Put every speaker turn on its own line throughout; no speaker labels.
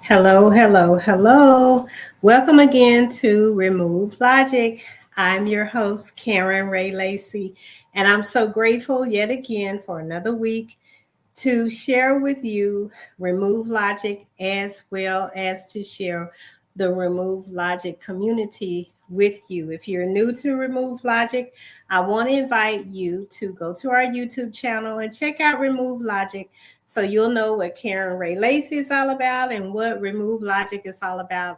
Hello, hello, hello. Welcome again to Remove Logic. I'm your host, Karen Ray Lacey, and I'm so grateful yet again for another week to share with you Remove Logic as well as to share the Remove Logic community with you. If you're new to Remove Logic, I want to invite you to go to our YouTube channel and check out Remove Logic so you'll know what Karen Ray Lacey is all about and what Remove Logic is all about.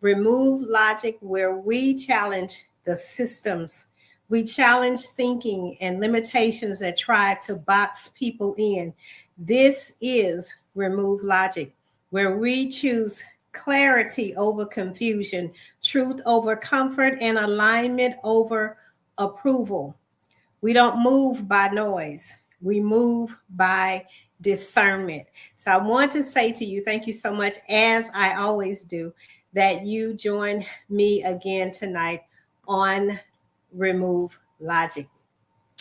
Remove Logic, where we challenge the systems. We challenge thinking and limitations that try to box people in. This is Remove Logic, where we choose clarity over confusion, truth over comfort, and alignment over approval. We don't move by noise, we move by discernment. So I want to say to you, thank you so much, as I always do, that you join me again tonight on Remove Logic.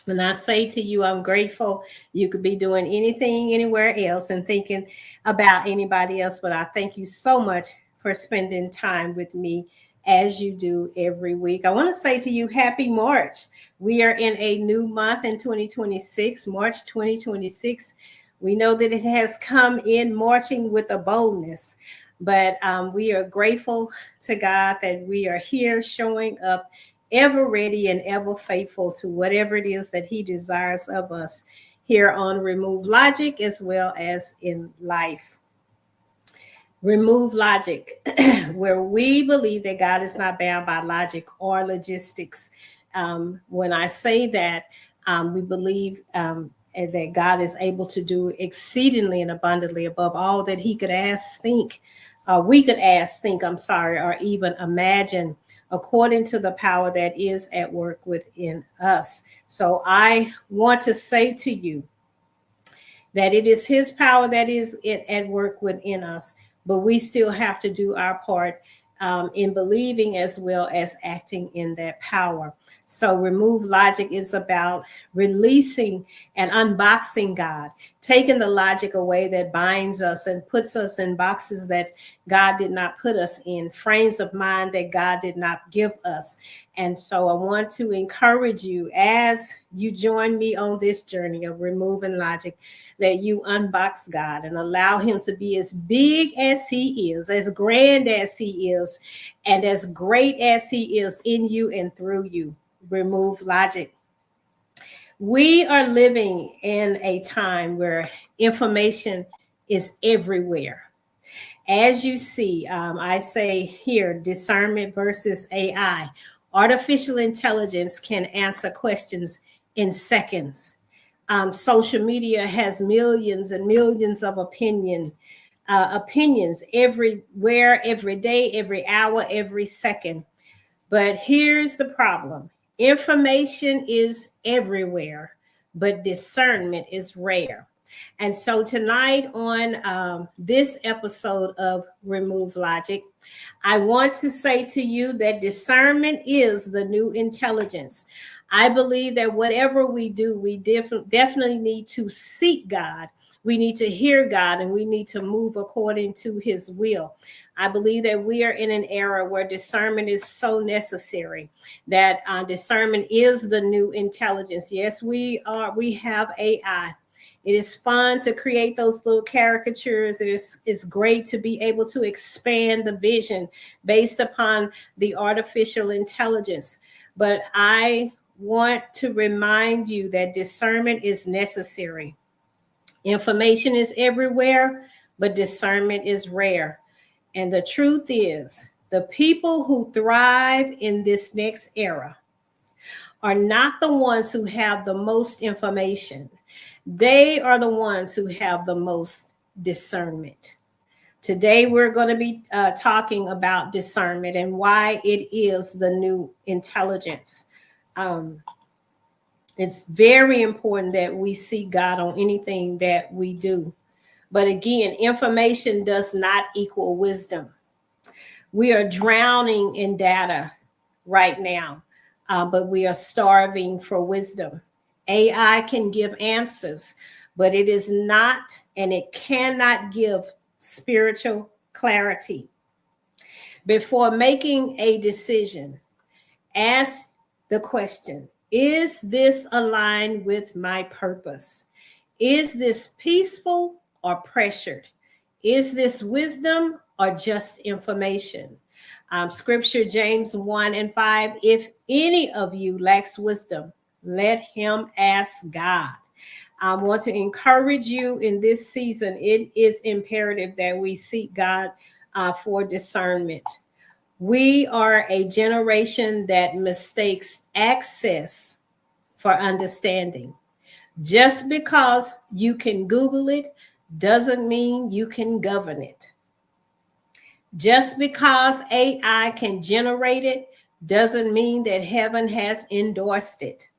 When I say to you, I'm grateful. You could be doing anything, anywhere else, and thinking about anybody else. But I thank you so much for spending time with me as you do every week. I want to say to you, happy March. We are in a new month in 2026, March 2026. We know that it has come in marching with a boldness, but we are grateful to God that we are here showing up ever ready and ever faithful to whatever it is that he desires of us here on Remove Logic as well as in life. Remove Logic, where we believe that God is not bound by logic or logistics. When I say that, we believe that God is able to do exceedingly and abundantly above all that he could ask, think, we could ask, think, or even imagine, according to the power that is at work within us. So I want to say to you that it is his power that is at work within us, but we still have to do our part in believing as well as acting in that power. So Remove Logic is about releasing and unboxing God, taking the logic away that binds us and puts us in boxes that God did not put us in, frames of mind that God did not give us. And so I want to encourage you as you join me on this journey of removing logic, that you unbox God and allow him to be as big as he is, as grand as he is, and as great as he is in you and through you. Remove logic. We are living in a time where information is everywhere. As you see, I say here, discernment versus AI. Artificial intelligence can answer questions in seconds. Social media has millions and millions of opinions everywhere, every day, every hour, every second. But here's the problem. Information is everywhere, but discernment is rare. And so tonight on this episode of Remove Logic, I want to say to you that discernment is the new intelligence. I believe that whatever we do, we definitely need to seek God. We need to hear God, and we need to move according to his will. I believe that we are in an era where discernment is so necessary, that discernment is the new intelligence. Yes, we have AI. It is fun to create those little caricatures. It's great to be able to expand the vision based upon the artificial intelligence. But I want to remind you that discernment is necessary. Information is everywhere, but discernment is rare. And the truth is, the people who thrive in this next era are not the ones who have the most information. They are the ones who have the most discernment. Today, we're going to be talking about discernment and why it is the new intelligence. It's very important that we see God on anything that we do. But again, information does not equal wisdom. We are drowning in data right now, but we are starving for wisdom. AI can give answers, but it is not, and it cannot give spiritual clarity. Before making a decision, ask the question, is this aligned with my purpose? Is this peaceful or pressured? Is this wisdom or just information? Scripture, James 1:5, if any of you lacks wisdom, let him ask God. I want to encourage you in this season. It is imperative that we seek God for discernment. We are a generation that mistakes access for understanding. Just because you can Google it doesn't mean you can govern it. Just because AI can generate it doesn't mean that heaven has endorsed it.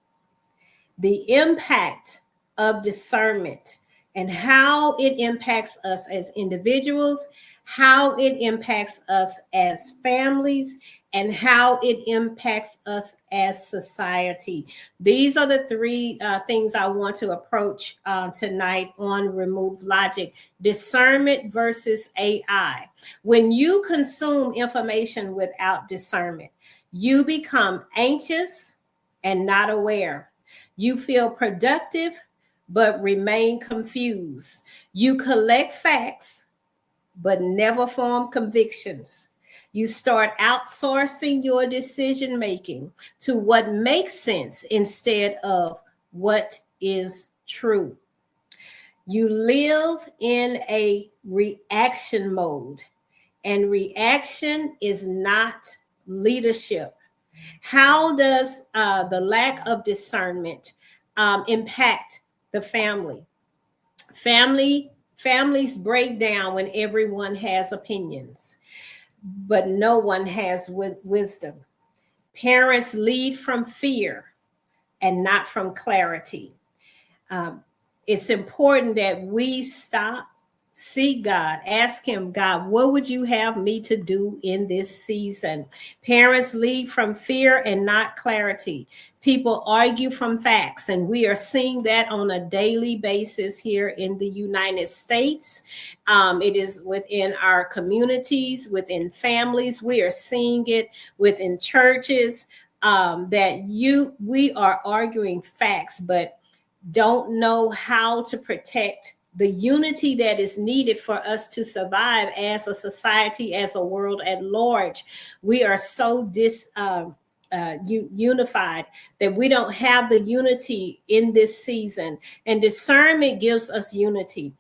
The impact of discernment and how it impacts us as individuals, how it impacts us as families, and how it impacts us as society. These are the three things I want to approach tonight on Remove Logic. Discernment versus AI. When you consume information without discernment, you become anxious and not aware. You feel productive, but remain confused. You collect facts, but never form convictions. You start outsourcing your decision making to what makes sense instead of what is true. You live in a reaction mode, and reaction is not leadership. How does the lack of discernment impact the family? Families break down when everyone has opinions, but no one has wisdom. Parents lead from fear and not from clarity. It's important that we stop, seek God, ask him, God, what would you have me to do in this season? Parents lead from fear and not clarity. People argue from facts, and we are seeing that on a daily basis here in the United States. It is within our communities, within families. We are seeing it within churches, we are arguing facts, but don't know how to protect the unity that is needed for us to survive as a society, as a world at large. We are so unified that we don't have the unity in this season. And discernment gives us unity.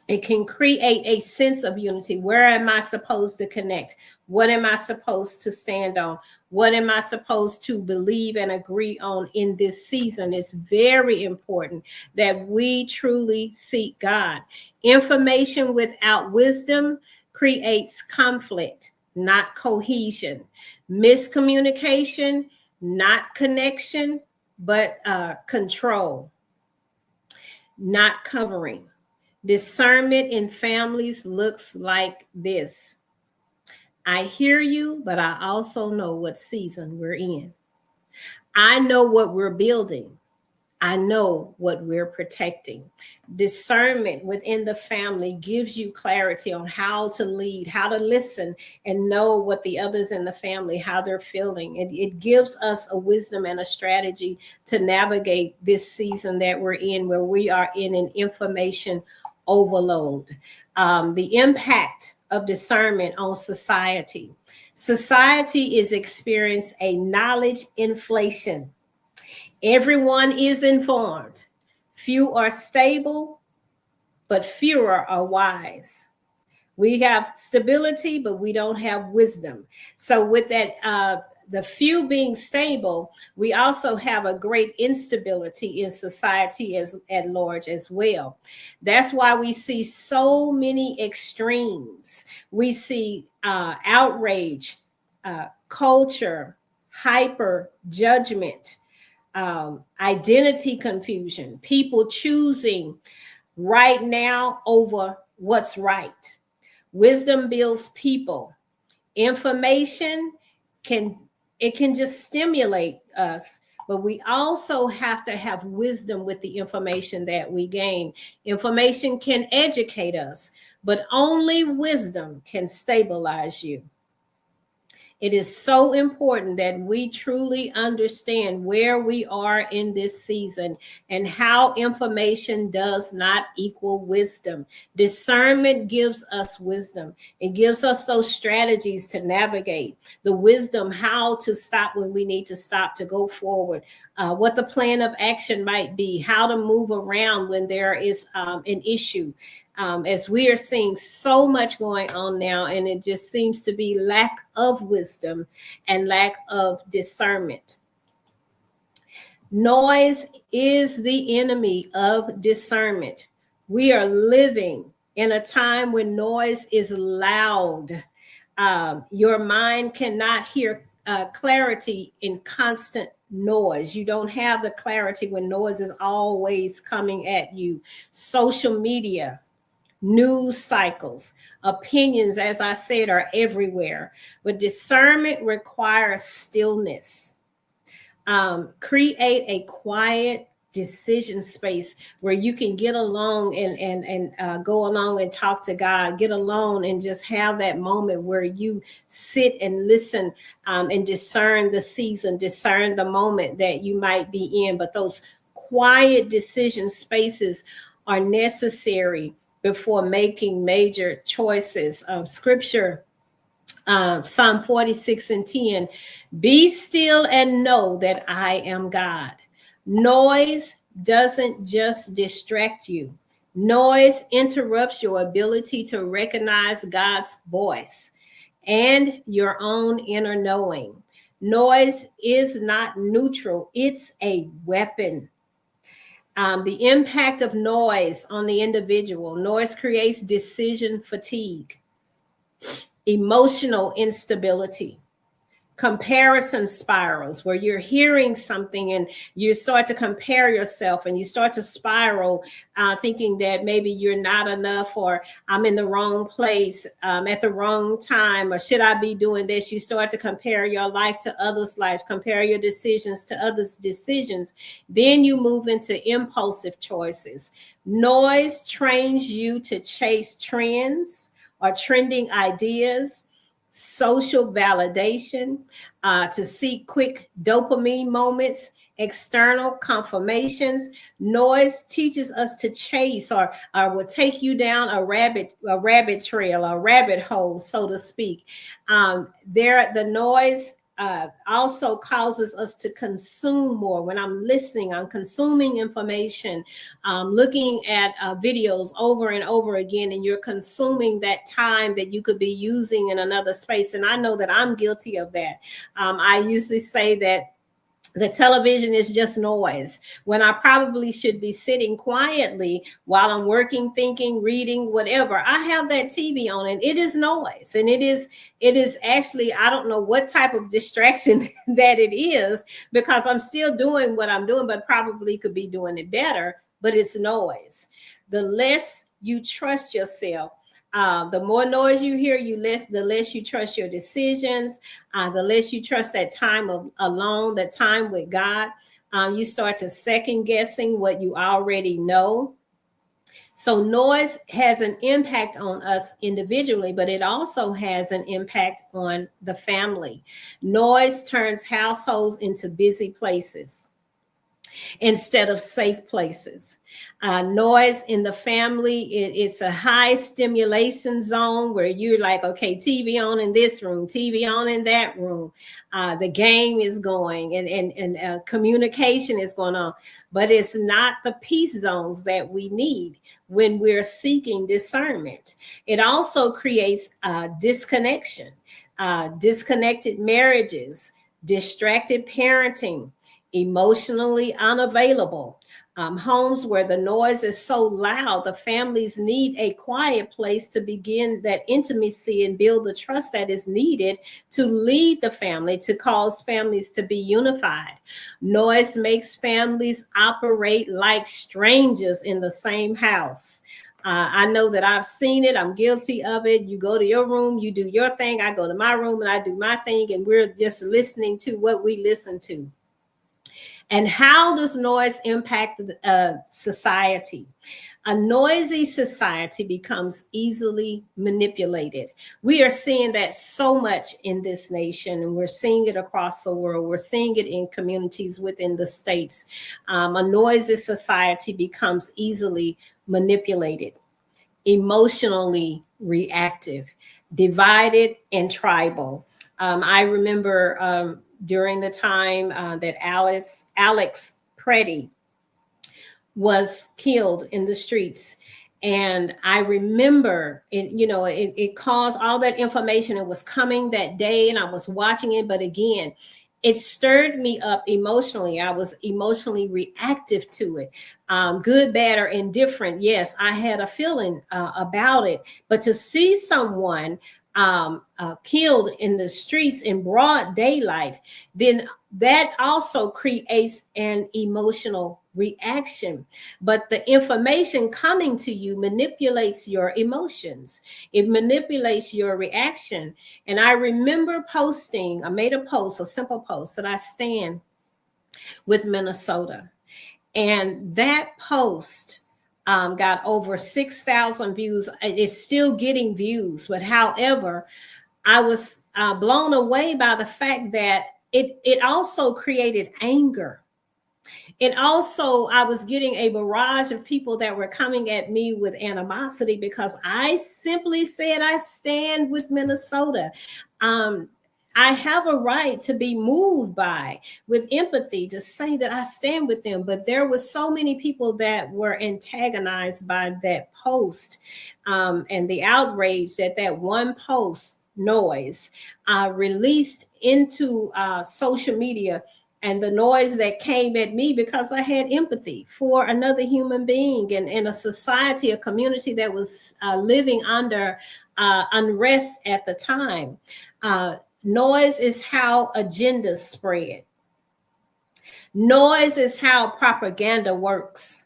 It can create a sense of unity. Where am I supposed to connect? What am I supposed to stand on? What am I supposed to believe and agree on in this season? It's very important that we truly seek God. Information without wisdom creates conflict, not cohesion. Miscommunication, not connection, but control, not covering. Discernment in families looks like this. I hear you, but I also know what season we're in. I know what we're building. I know what we're protecting. Discernment within the family gives you clarity on how to lead, how to listen, and know what the others in the family, how they're feeling. It gives us a wisdom and a strategy to navigate this season that we're in, where we are in an information overload. The impact of discernment on society. Society is experiencing a knowledge inflation. Everyone is informed. Few are stable, but fewer are wise. We have stability, but we don't have wisdom. So with that, the few being stable, we also have a great instability in society at large as well. That's why we see so many extremes. We see outrage, culture, hyper judgment, identity confusion, people choosing right now over what's right. Wisdom builds people. Information can just stimulate us, but we also have to have wisdom with the information that we gain. Information can educate us, but only wisdom can stabilize you. It is so important that we truly understand where we are in this season and how information does not equal wisdom. Discernment gives us wisdom. It gives us those strategies to navigate, the wisdom how to stop when we need to stop, to go forward, what the plan of action might be, how to move around when there is an issue. As we are seeing so much going on now, and it just seems to be lack of wisdom and lack of discernment. Noise is the enemy of discernment. We are living in a time when noise is loud. Your mind cannot hear clarity in constant noise. You don't have the clarity when noise is always coming at you. Social media, news cycles, opinions, as I said, are everywhere. But discernment requires stillness. Create a quiet decision space where you can get along and go along and talk to God, get alone and just have that moment where you sit and listen and discern the season, discern the moment that you might be in. But those quiet decision spaces are necessary before making major choices. Scripture, Psalm 46:10, be still and know that I am God. Noise doesn't just distract you. Noise interrupts your ability to recognize God's voice and your own inner knowing. Noise is not neutral, it's a weapon. The impact of noise on the individual. Noise creates decision fatigue, emotional instability, comparison spirals, where you're hearing something and you start to compare yourself and you start to spiral, thinking that maybe you're not enough, or I'm in the wrong place at the wrong time, or should I be doing this? You start to compare your life to others' life, compare your decisions to others' decisions. Then you move into impulsive choices. Noise trains you to chase trends or trending ideas, social validation, to seek quick dopamine moments, external confirmations. Noise teaches us to chase or will take you down a rabbit trail, a rabbit hole, so to speak. The noise also causes us to consume more. When I'm listening, I'm consuming information, looking at videos over and over again, and you're consuming that time that you could be using in another space. And I know that I'm guilty of that. I usually say that the television is just noise, when I probably should be sitting quietly while I'm working, thinking, reading, whatever. I have that TV on and it is noise. And it is actually, I don't know what type of distraction that it is, because I'm still doing what I'm doing, but probably could be doing it better, but it's noise. The less you trust yourself, the more noise you hear, the less you trust your decisions, the less you trust that time alone, that time with God. You start to second guessing what you already know. So noise has an impact on us individually, but it also has an impact on the family. Noise turns households into busy places instead of safe places. Noise in the family, it's a high stimulation zone where you're like, okay, TV on in this room, TV on in that room. The game is going and communication is going on, but it's not the peace zones that we need when we're seeking discernment. It also creates disconnection, disconnected marriages, distracted parenting, emotionally unavailable. Homes where the noise is so loud, the families need a quiet place to begin that intimacy and build the trust that is needed to lead the family, to cause families to be unified. Noise makes families operate like strangers in the same house. I know that I've seen it. I'm guilty of it. You go to your room, you do your thing. I go to my room and I do my thing, and we're just listening to what we listen to. And how does noise impact society? A noisy society becomes easily manipulated. We are seeing that so much in this nation, and we're seeing it across the world. We're seeing it in communities within the states. A noisy society becomes easily manipulated, emotionally reactive, divided, and tribal. I remember during the time that Alex Preddy was killed in the streets. And I remember it caused all that information. It was coming that day and I was watching it. But again, it stirred me up emotionally. I was emotionally reactive to it. Good, bad, or indifferent. Yes, I had a feeling about it. But to see someone killed in the streets in broad daylight, then that also creates an emotional reaction. But the information coming to you manipulates your emotions. It manipulates your reaction. And I remember I made a post, a simple post, that I stand with Minnesota. And that post got over 6,000 views. It's still getting views. But however, I was blown away by the fact that it also created anger. And also, I was getting a barrage of people that were coming at me with animosity because I simply said I stand with Minnesota. I have a right to be moved by, with empathy, to say that I stand with them. But there were so many people that were antagonized by that post and the outrage that one post noise released into social media, and the noise that came at me because I had empathy for another human being and in a society, a community that was living under unrest at the time. Noise is how agendas spread. Noise is how propaganda works.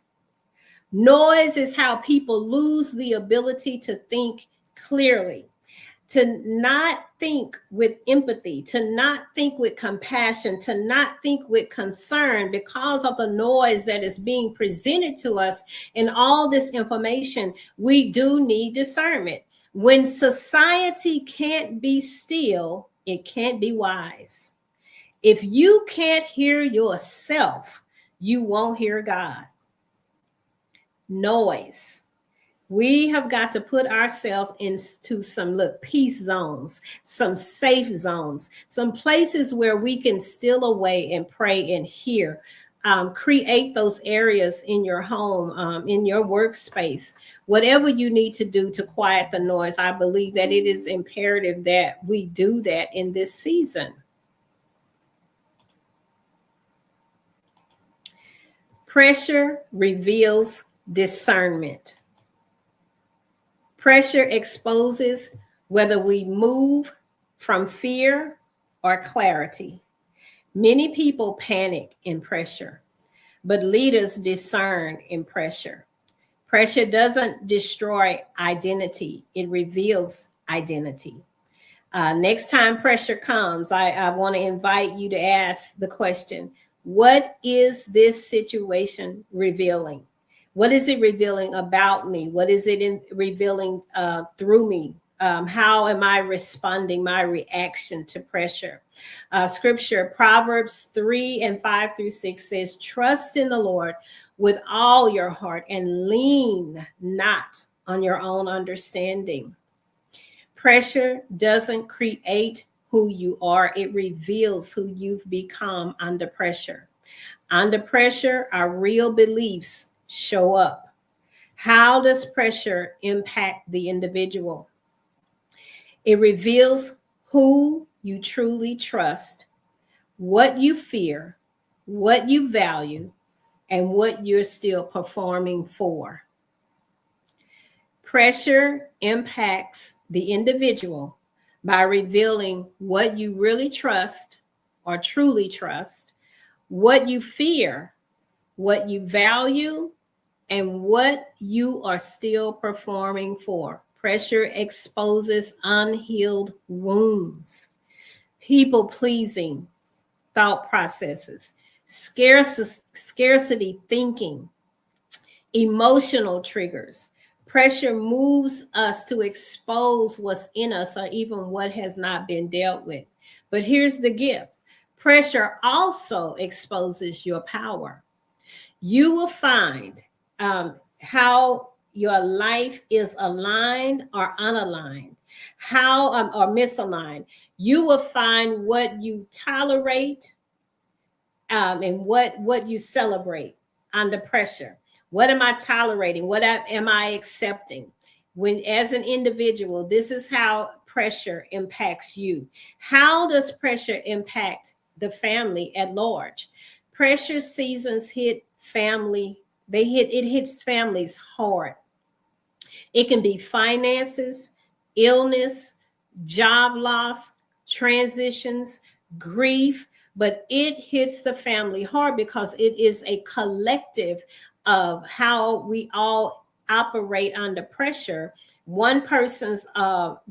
Noise is how people lose the ability to think clearly, to not think with empathy, to not think with compassion, to not think with concern because of the noise that is being presented to us and all this information. We do need discernment. When society can't be still, it can't be wise. If you can't hear yourself, you won't hear God. Noise. We have got to put ourselves into some peace zones, some safe zones, some places where we can steal away and pray and hear. Create those areas in your home, in your workspace, whatever you need to do to quiet the noise. I believe that it is imperative that we do that in this season. Pressure reveals discernment. Pressure exposes whether we move from fear or clarity. Many people panic in pressure, but leaders discern in pressure. Pressure doesn't destroy identity, it reveals identity. Next time pressure comes, I want to invite you to ask the question, what is this situation revealing? What is it revealing about me? What is it revealing through me? How am I responding, my reaction to pressure? Scripture, Proverbs 3:5-6 says, trust in the Lord with all your heart and lean not on your own understanding. Pressure doesn't create who you are. It reveals who you've become under pressure. Under pressure, our real beliefs show up. How does pressure impact the individual? It reveals who you truly trust, what you fear, what you value, and what you're still performing for. Pressure impacts the individual by revealing what you really trust or truly trust, what you fear, what you value, and what you are still performing for. Pressure exposes unhealed wounds, people pleasing thought processes, scarcity thinking, emotional triggers. Pressure moves us to expose what's in us or even what has not been dealt with. But here's the gift: pressure also exposes your power. You will find how your life is aligned or unaligned, how or misaligned. You will find what you tolerate and what you celebrate under pressure. What am I tolerating? Am I accepting? When, as an individual, this is how pressure impacts you. How does pressure impact the family at large? Pressure seasons hit family. It hits families hard. It can be finances, illness, job loss, transitions, grief, but it hits the family hard because it is a collective of how we all operate under pressure. One person's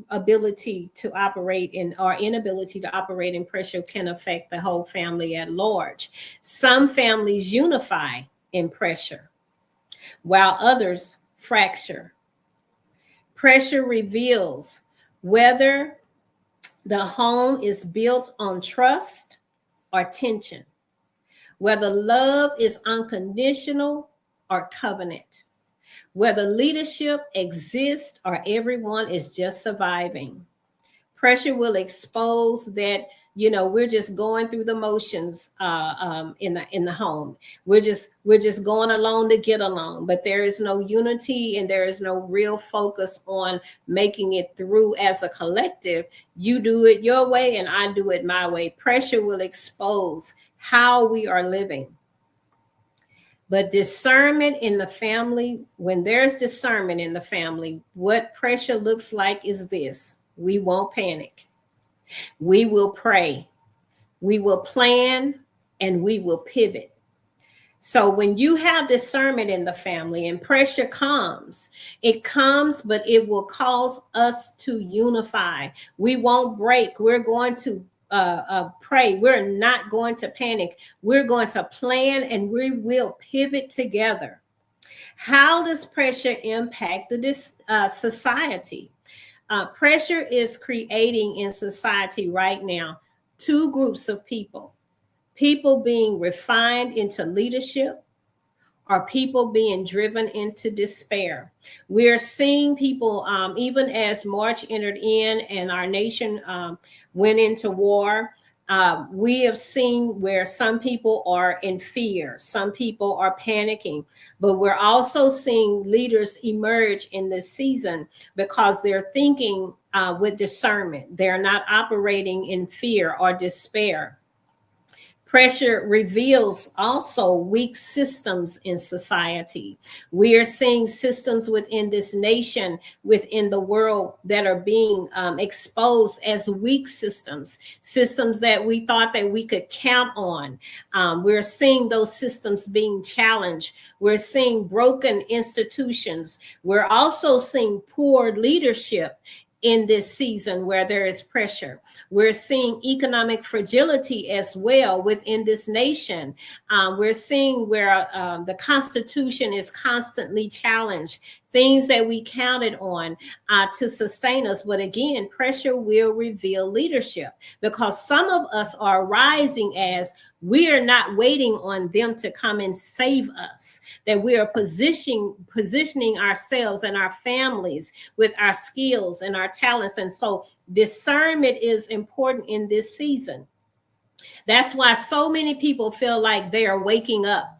ability to operate in or inability to operate in pressure can affect the whole family at large. Some families unify in pressure, while others fracture. Pressure reveals whether the home is built on trust or tension, whether love is unconditional or covenant, whether leadership exists or everyone is just surviving. Pressure will expose that, we're just going through the motions in the home. We're just going along to get along, but there is no unity and there is no real focus on making it through as a collective. You do it your way and I do it my way. Pressure will expose how we are living. But discernment in the family, when there's discernment in the family, what pressure looks like is this: we won't panic. We will pray. We will plan and we will pivot. So when you have discernment in the family and pressure comes, it comes, but it will cause us to unify. We won't break. We're going to pray. We're not going to panic. We're going to plan and we will pivot together. How does pressure impact this society? Pressure is creating in society right now two groups of people: people being refined into leadership or people being driven into despair. We are seeing people, even as March entered in and our nation went into war, we have seen where some people are in fear, some people are panicking, but we're also seeing leaders emerge in this season because they're thinking with discernment. They're not operating in fear or despair. Pressure reveals also weak systems in society. We are seeing systems within this nation, within the world, that are being exposed as weak systems, systems that we thought that we could count on. We're seeing those systems being challenged. We're seeing broken institutions. We're also seeing poor leadership in this season where there is pressure. We're seeing economic fragility as well within this nation. We're seeing where the Constitution is constantly challenged, things that we counted on to sustain us. But again, pressure will reveal leadership because some of us are rising as we are not waiting on them to come and save us, that we are positioning ourselves and our families with our skills and our talents. And so discernment is important in this season. That's why so many people feel like they are waking up.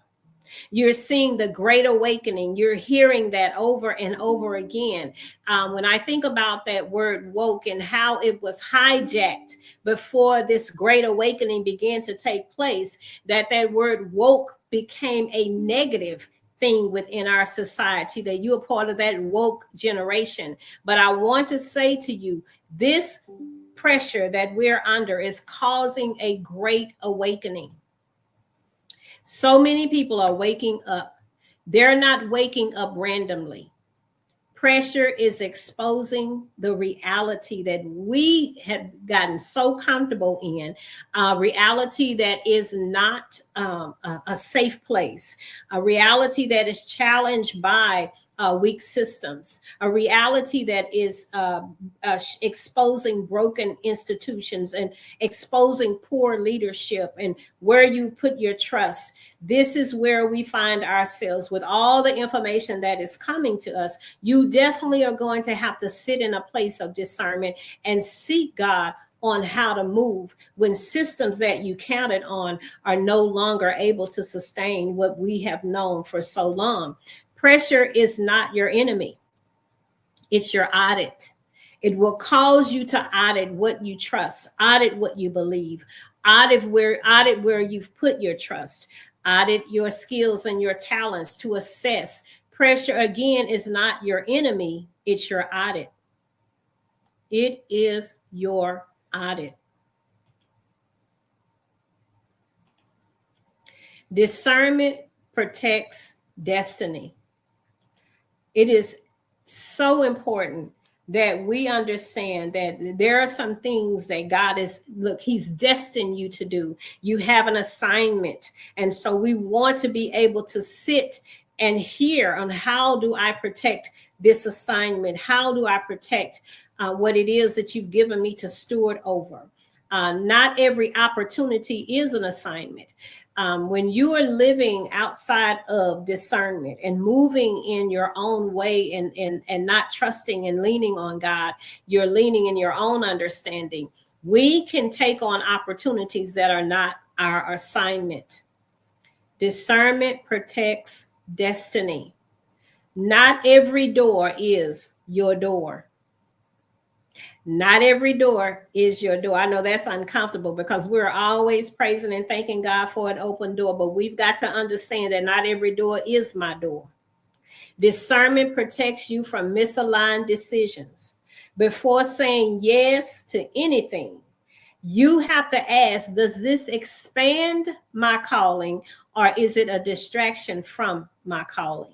You're seeing the great awakening. You're hearing that over and over again. When I think about that word woke and how it was hijacked before this great awakening began to take place, that word woke became a negative thing within our society, that you're part of that woke generation. But I want to say to you, this pressure that we're under is causing a great awakening. So many people are waking up. They're not waking up randomly. Pressure is exposing the reality that we have gotten so comfortable in, a reality that is not a safe place, a reality that is challenged by weak systems, a reality that is exposing broken institutions and exposing poor leadership and where you put your trust. This is where we find ourselves with all the information that is coming to us. You definitely are going to have to sit in a place of discernment and seek God on how to move when systems that you counted on are no longer able to sustain what we have known for so long. Pressure is not your enemy. It's your audit. It will cause you to audit what you trust, audit what you believe, audit where you've put your trust, audit your skills and your talents to assess. Pressure, again, is not your enemy. It's your audit. It is your audit. Discernment protects destiny. It is so important that we understand that there are some things that God He's destined you to do. You have an assignment. And so we want to be able to sit and hear on how do I protect this assignment? How do I protect what it is that you've given me to steward over? Not every opportunity is an assignment. When you are living outside of discernment and moving in your own way and not trusting and leaning on God, you're leaning in your own understanding. We can take on opportunities that are not our assignment. Discernment protects destiny. Not every door is your door. Not every door is your door. I know that's uncomfortable because we're always praising and thanking God for an open door, but we've got to understand that not every door is my door. Discernment protects you from misaligned decisions. Before saying yes to anything, you have to ask, does this expand my calling or is it a distraction from my calling?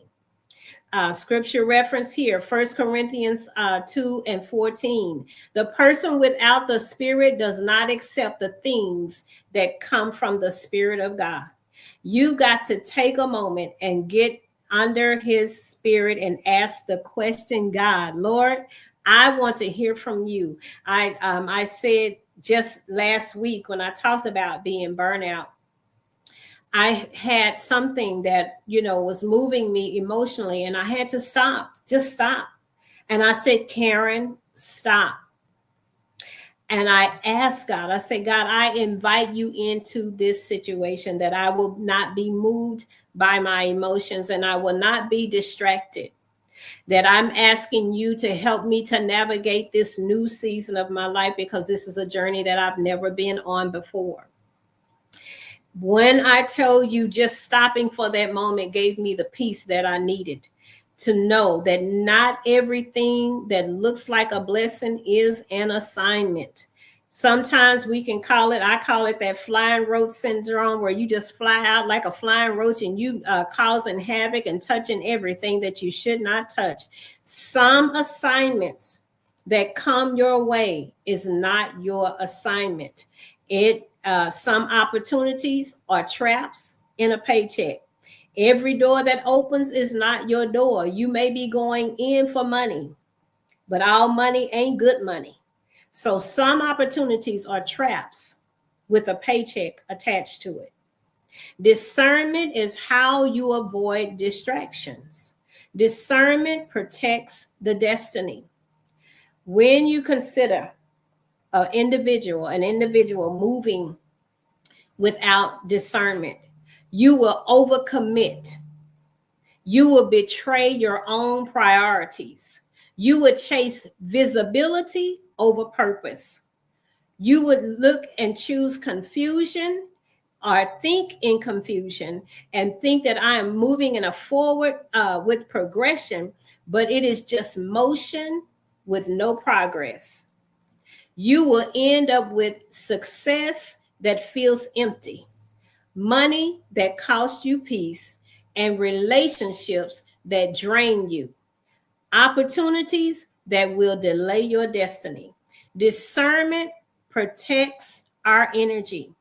Scripture reference here, 1 Corinthians 2:14. The person without the Spirit does not accept the things that come from the Spirit of God. You got to take a moment and get under His Spirit and ask the question, God, Lord, I want to hear from you. I said just last week when I talked about being burnout, I had something that, was moving me emotionally and I had to stop, just stop. And I said, Karen, stop. And I asked God, I said, God, I invite you into this situation that I will not be moved by my emotions and I will not be distracted. That I'm asking you to help me to navigate this new season of my life because this is a journey that I've never been on before. When I tell you just stopping for that moment gave me the peace that I needed to know that not everything that looks like a blessing is an assignment. Sometimes we can I call it that flying roach syndrome, where you just fly out like a flying roach and you causing havoc and touching everything that you should not touch. Some assignments that come your way is not your assignment. Some opportunities are traps in a paycheck. Every door that opens is not your door. You may be going in for money, but all money ain't good money. So some opportunities are traps with a paycheck attached to it. Discernment is how you avoid distractions. Discernment protects the destiny. When you consider an individual moving without discernment, you will overcommit. You will betray your own priorities. You would chase visibility over purpose. You would look and choose confusion or think in confusion and think that I am moving in a forward with progression, but it is just motion with no progress. You will end up with success that feels empty, money that costs you peace, and relationships that drain you. opportunities that will delay your destiny. Discernment protects our energy.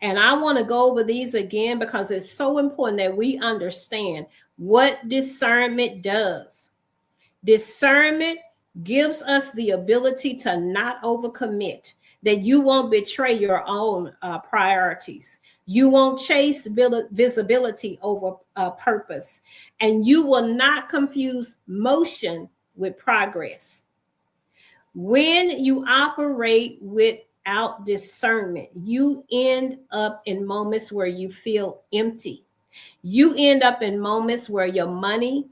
And I want to go over these again because it's so important that we understand what discernment does. Discernment gives us the ability to not overcommit, that you won't betray your own priorities. You won't chase visibility over purpose, and you will not confuse motion with progress. When you operate without discernment, you end up in moments where you feel empty. You end up in moments where your money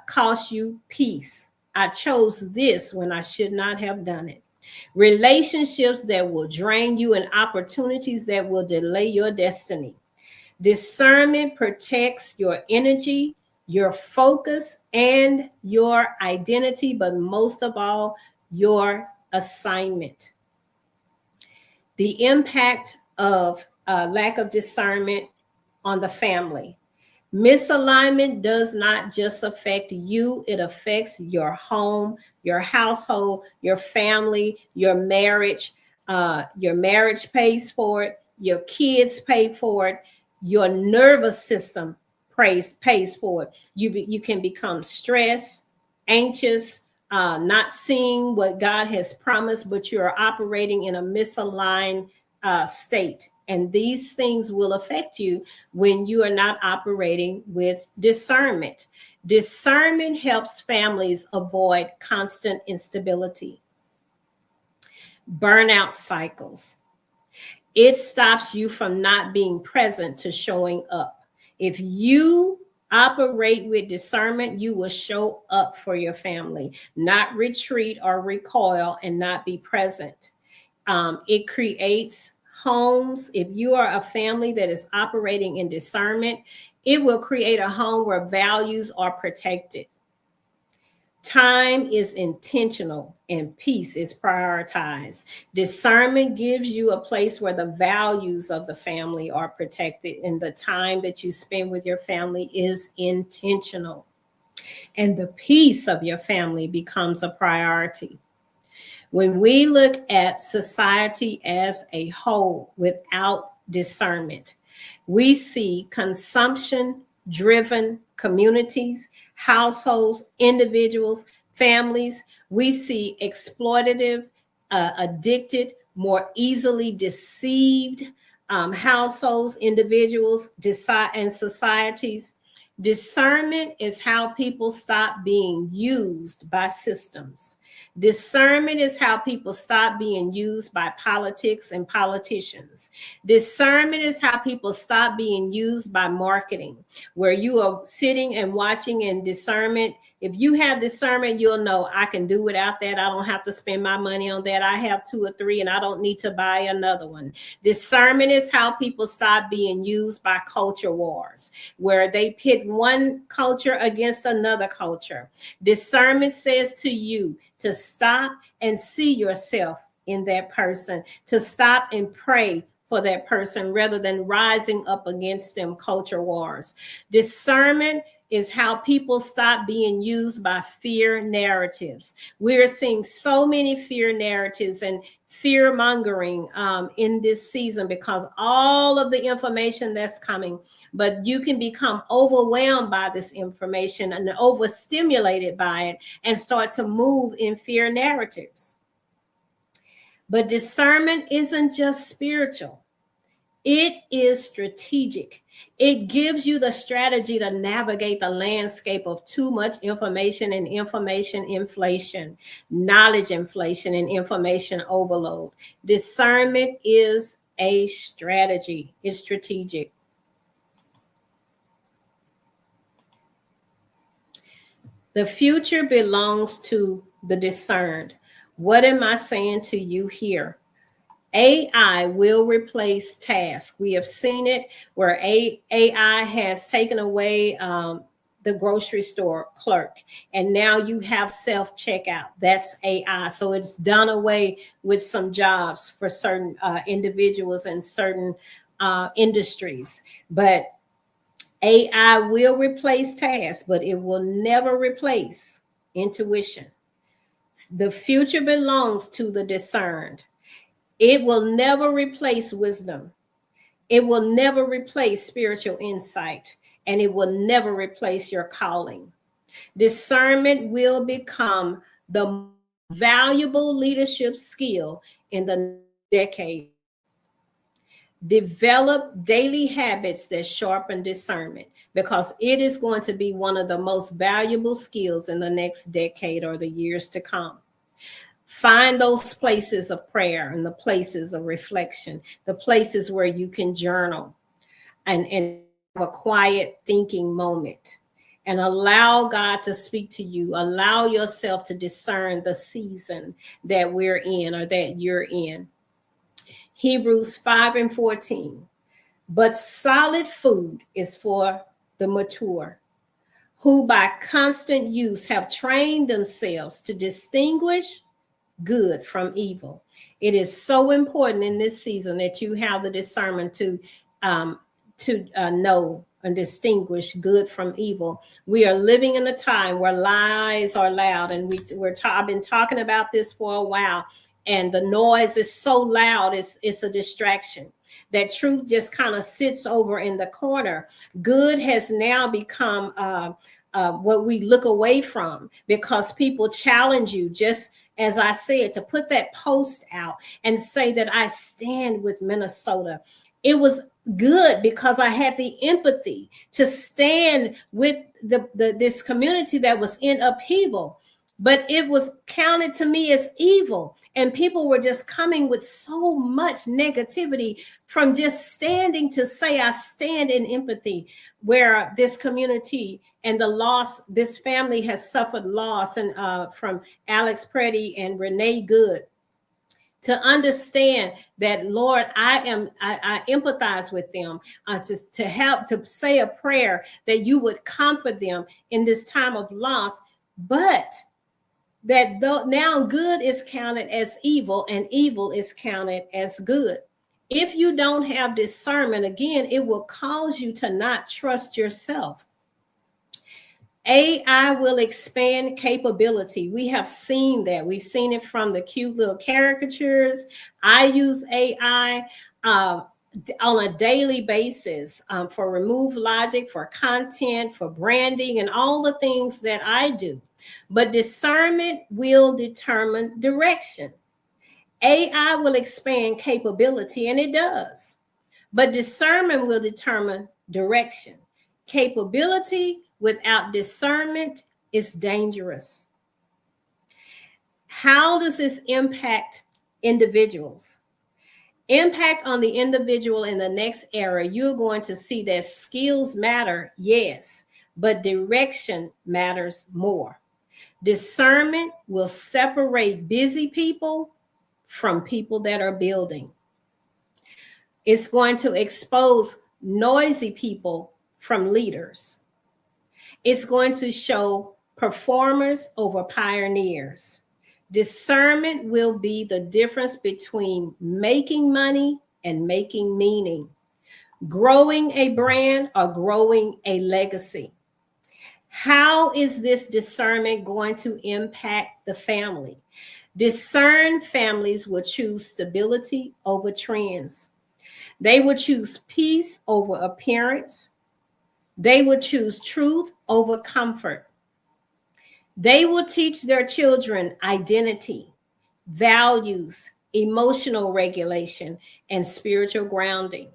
costs you peace. I chose this when I should not have done it. Relationships that will drain you and opportunities that will delay your destiny. Discernment protects your energy, your focus, and your identity, but most of all, your assignment. The impact of lack of discernment on the family. Misalignment does not just affect you, it affects your home, your household, your family, your marriage. Your marriage pays for it, your kids pay for it, your nervous system pays for it. You can become stressed, anxious, not seeing what God has promised, but you're operating in a misaligned state. And these things will affect you when you are not operating with discernment. Discernment helps families avoid constant instability, burnout cycles. It stops you from not being present to showing up. If you operate with discernment, you will show up for your family, not retreat or recoil and not be present. It creates homes. If you are a family that is operating in discernment, it will create a home where values are protected. Time is intentional and peace is prioritized. Discernment gives you a place where the values of the family are protected and the time that you spend with your family is intentional. And the peace of your family becomes a priority. When we look at society as a whole without discernment, we see consumption-driven communities, households, individuals, families. We see exploitative, addicted, more easily deceived households, individuals, and societies. Discernment is how people stop being used by systems. Discernment is how people stop being used by politics and politicians. Discernment is how people stop being used by marketing, where you are sitting and watching. And discernment, if you have discernment, you'll know I can do without that. I don't have to spend my money on that. I have 2 or 3 and I don't need to buy another one. Discernment is how people stop being used by culture wars, where they pit one culture against another culture. Discernment says to you to stop and see yourself in that person, to stop and pray for that person rather than rising up against them, culture wars. Discernment is how people stop being used by fear narratives. We're seeing so many fear narratives and fear mongering in this season because all of the information that's coming, but you can become overwhelmed by this information and overstimulated by it and start to move in fear narratives. But discernment isn't just spiritual. It is strategic. It gives you the strategy to navigate the landscape of too much information and information inflation, knowledge inflation, and information overload. Discernment is a strategy. It's strategic. The future belongs to the discerned. What am I saying to you here? AI will replace tasks. We have seen it where AI has taken away the grocery store clerk, and now you have self-checkout. That's AI. So it's done away with some jobs for certain individuals and certain industries. But AI will replace tasks, but it will never replace intuition. The future belongs to the discerned. It will never replace wisdom. It will never replace spiritual insight, and it will never replace your calling. Discernment will become the valuable leadership skill in the decade. Develop daily habits that sharpen discernment, because it is going to be one of the most valuable skills in the next decade or the years to come. Find those places of prayer and the places of reflection, the places where you can journal and have a quiet thinking moment, and allow God to speak to you. Allow yourself to discern the season that we're in or that you're in. Hebrews 5:14. But solid food is for the mature, who by constant use have trained themselves to distinguish good from evil. It is so important in this season that you have the discernment to know and distinguish good from evil. We are living in a time where lies are loud, and I've been talking about this for a while, and the noise is so loud, it's a distraction. That truth just kind of sits over in the corner. Good has now become what we look away from, because people challenge you, just as I said, to put that post out and say that I stand with Minnesota. It was good because I had the empathy to stand with this community that was in upheaval, but it was counted to me as evil. And people were just coming with so much negativity from just standing to say, I stand in empathy, where this community and the loss, this family has suffered loss, and from Alex Preddy and Renee Good, to understand that, Lord, I empathize with them, to help, to say a prayer that you would comfort them in this time of loss, but that though now good is counted as evil and evil is counted as good. If you don't have discernment, again, it will cause you to not trust yourself. AI will expand capability. We have seen that. We've seen it from the cute little caricatures. I use AI on a daily basis for Remove Logic, for content, for branding, and all the things that I do. But discernment will determine direction. AI will expand capability, and it does. But discernment will determine direction. Capability without discernment is dangerous. How does this impact individuals? Impact on the individual in the next era, you're going to see that skills matter, yes, but direction matters more. Discernment will separate busy people from people that are building. It's going to expose noisy people from leaders. It's going to show performers over pioneers. Discernment will be the difference between making money and making meaning, growing a brand or growing a legacy. How is this discernment going to impact the family? Discerned families will choose stability over trends. They will choose peace over appearance. They will choose truth over comfort. They will teach their children identity, values, emotional regulation, and spiritual grounding.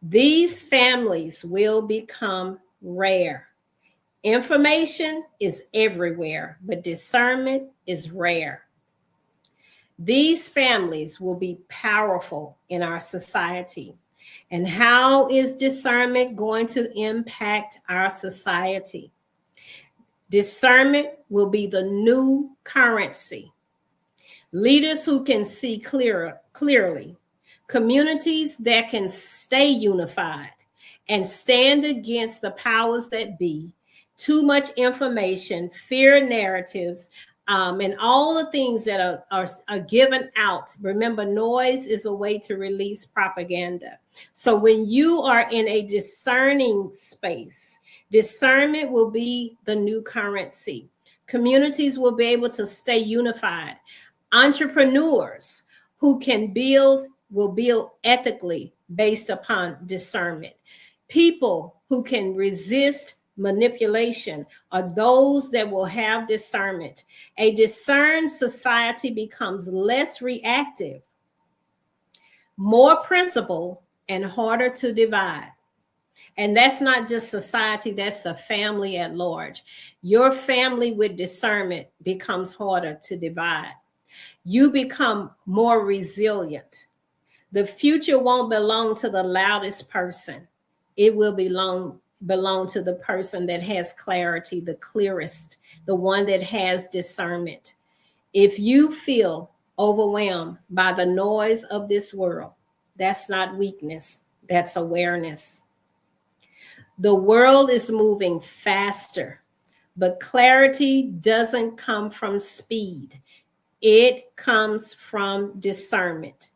These families will become rare. Information is everywhere, but discernment is rare. These families will be powerful in our society. And how is discernment going to impact our society? Discernment will be the new currency. Leaders who can see clearly, communities that can stay unified and stand against the powers that be, too much information, fear narratives, and all the things that are given out. Remember, noise is a way to release propaganda. So when you are in a discerning space, discernment will be the new currency. Communities will be able to stay unified. Entrepreneurs who can build will build ethically based upon discernment. People who can resist manipulation are those that will have discernment. A discerned society becomes less reactive, more principled, and harder to divide. And that's not just society, that's the family at large. Your family with discernment becomes harder to divide. You become more resilient. The future won't belong to the loudest person. It will belong to the person that has clarity, the clearest, the one that has discernment. If you feel overwhelmed by the noise of this world, that's not weakness, that's awareness. The world is moving faster, but clarity doesn't come from speed. It comes from discernment.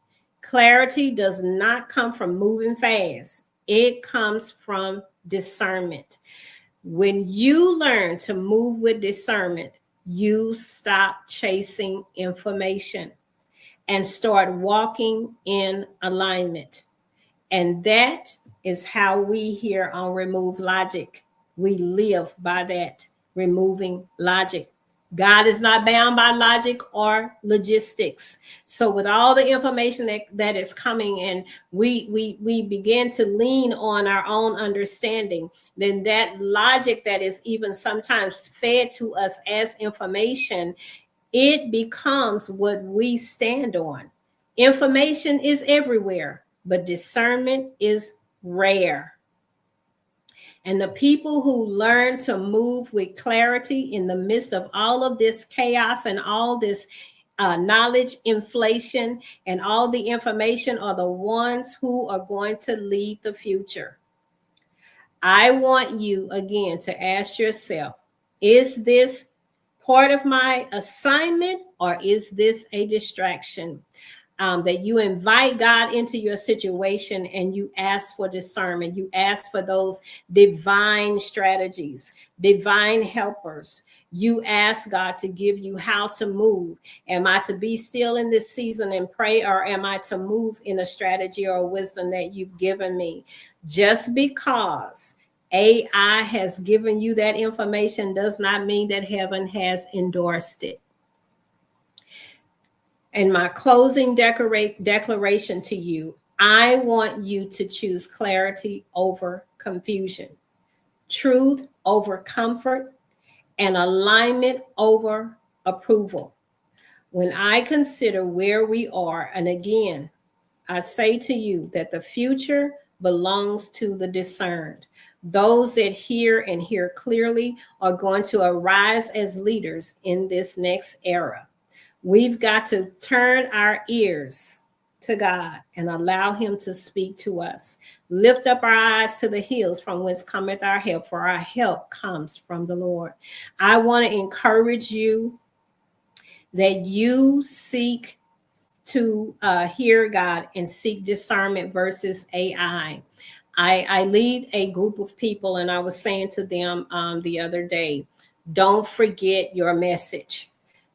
Clarity does not come from moving fast. It comes from discernment. When you learn to move with discernment, you stop chasing information and start walking in alignment. And that is how we here on Remove Logic, we live by that, removing logic. God is not bound by logic or logistics. So with all the information that is coming and we begin to lean on our own understanding, then that logic that is even sometimes fed to us as information, it becomes what we stand on. Information is everywhere, but discernment is rare. And the people who learn to move with clarity in the midst of all of this chaos and all this knowledge inflation and all the information are the ones who are going to lead the future. I want you again to ask yourself, is this part of my assignment or is this a distraction? That you invite God into your situation and you ask for discernment. You ask for those divine strategies, divine helpers. You ask God to give you how to move. Am I to be still in this season and pray, or am I to move in a strategy or a wisdom that you've given me? Just because AI has given you that information does not mean that heaven has endorsed it. And my closing declaration to you, I want you to choose clarity over confusion, truth over comfort, and alignment over approval. When I consider where we are, and again, I say to you that the future belongs to the discerned. Those that hear and hear clearly are going to arise as leaders in this next era. We've got to turn our ears to God and allow him to speak to us. Lift up our eyes to the hills from whence cometh our help, for our help comes from the Lord. I want to encourage you that you seek to hear God and seek discernment versus AI. I lead a group of people, and I was saying to them the other day, don't forget your message.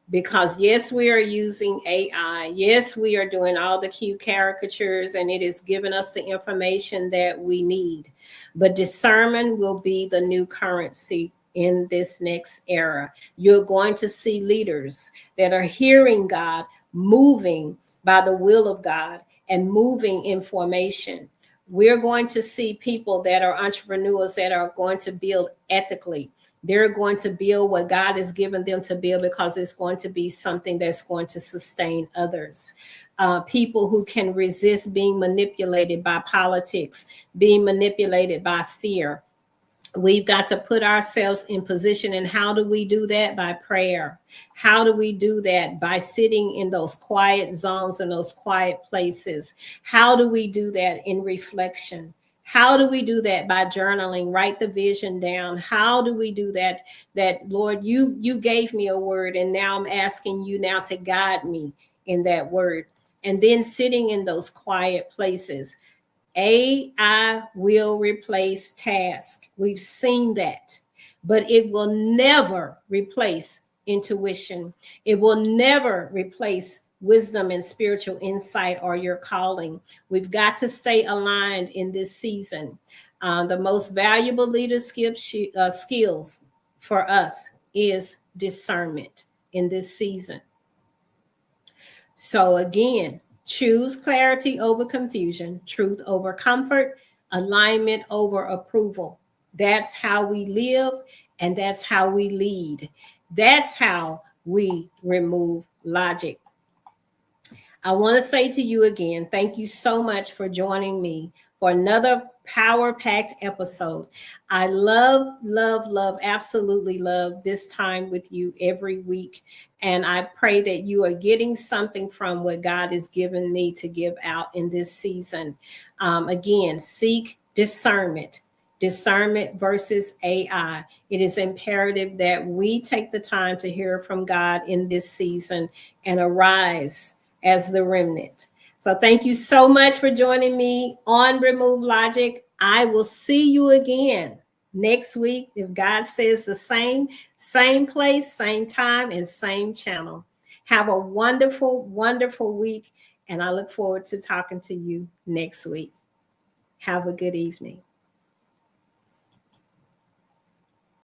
Because yes, we are using AI. Yes, we are doing all the cute caricatures and it is giving us the information that we need. But discernment will be the new currency in this next era. You're going to see leaders that are hearing God, moving by the will of God and moving in formation. We're going to see people that are entrepreneurs that are going to build ethically. They're going to build what God has given them to build because it's going to be something that's going to sustain others. People who can resist being manipulated by politics, being manipulated by fear. We've got to put ourselves in position. And how do we do that? By prayer. How do we do that? By sitting in those quiet zones and those quiet places. How do we do that? In reflection. How do we do that? By journaling, write the vision down. How do we do that? That, Lord, you gave me a word, and now I'm asking you now to guide me in that word. And then sitting in those quiet places. AI will replace tasks. We've seen that, but it will never replace intuition. It will never replace wisdom and spiritual insight or your calling. We've got to stay aligned in this season. The most valuable leadership skills for us is discernment in this season. So again, choose clarity over confusion, truth over comfort, alignment over approval. That's how we live, and that's how we lead. That's how we remove logic. I want to say to you again, thank you so much for joining me for another power-packed episode. I love, absolutely love this time with you every week. And I pray that you are getting something from what God has given me to give out in this season. Again, seek discernment. Discernment versus AI. It is imperative that we take the time to hear from God in this season and arise as the remnant. So thank you so much for joining me on Remove Logic. I will see you again next week if God says the same place, same time, and same channel. Have a wonderful, wonderful week, and I look forward to talking to you next week. Have a good evening.